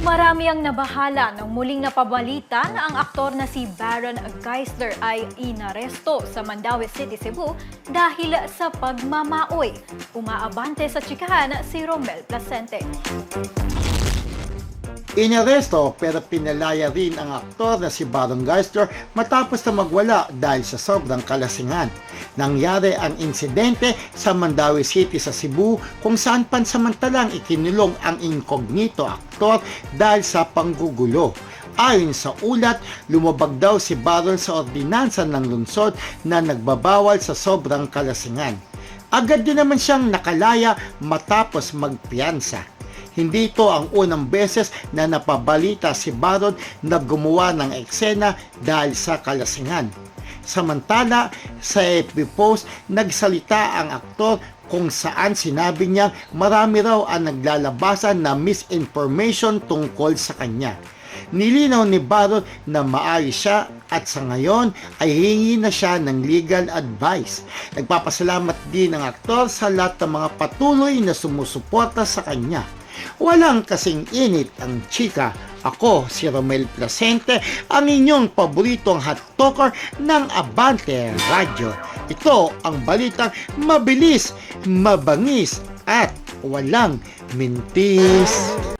Marami ang nabahala nang muling napabalita na ang aktor na si Baron Geisler ay inaresto sa Mandaue City, Cebu dahil sa pagmamaoy. Umaabante sa tsikahan si Romel Placente. Inaresto pero pinalaya rin ang aktor na si Baron Geisler matapos na magwala dahil sa sobrang kalasingan. Nangyari ang insidente sa Mandaue City sa Cebu kung saan pansamantalang ikinulong ang incognito aktor dahil sa panggugulo. Ayon sa ulat, lumabag daw si Baron sa ordinansa ng lungsod na nagbabawal sa sobrang kalasingan. Agad din naman siyang nakalaya matapos magpiyansa. Hindi ito ang unang beses na napabalita si Baron na gumawa ng eksena dahil sa kalasingan. Samantala, sa FB post, nagsalita ang aktor kung saan sinabi niya marami raw ang naglalabasan na misinformation tungkol sa kanya. Nilinaw ni Baron na maayos siya at sa ngayon ay hingi na siya ng legal advice. Nagpapasalamat din ang aktor sa lahat ng mga patuloy na sumusuporta sa kanya. Walang kasing init ang chika. Ako si Romel Placente, ang inyong paboritong hot talker ng Abante Radio. Ito ang balitang mabilis, mabangis at walang mintis.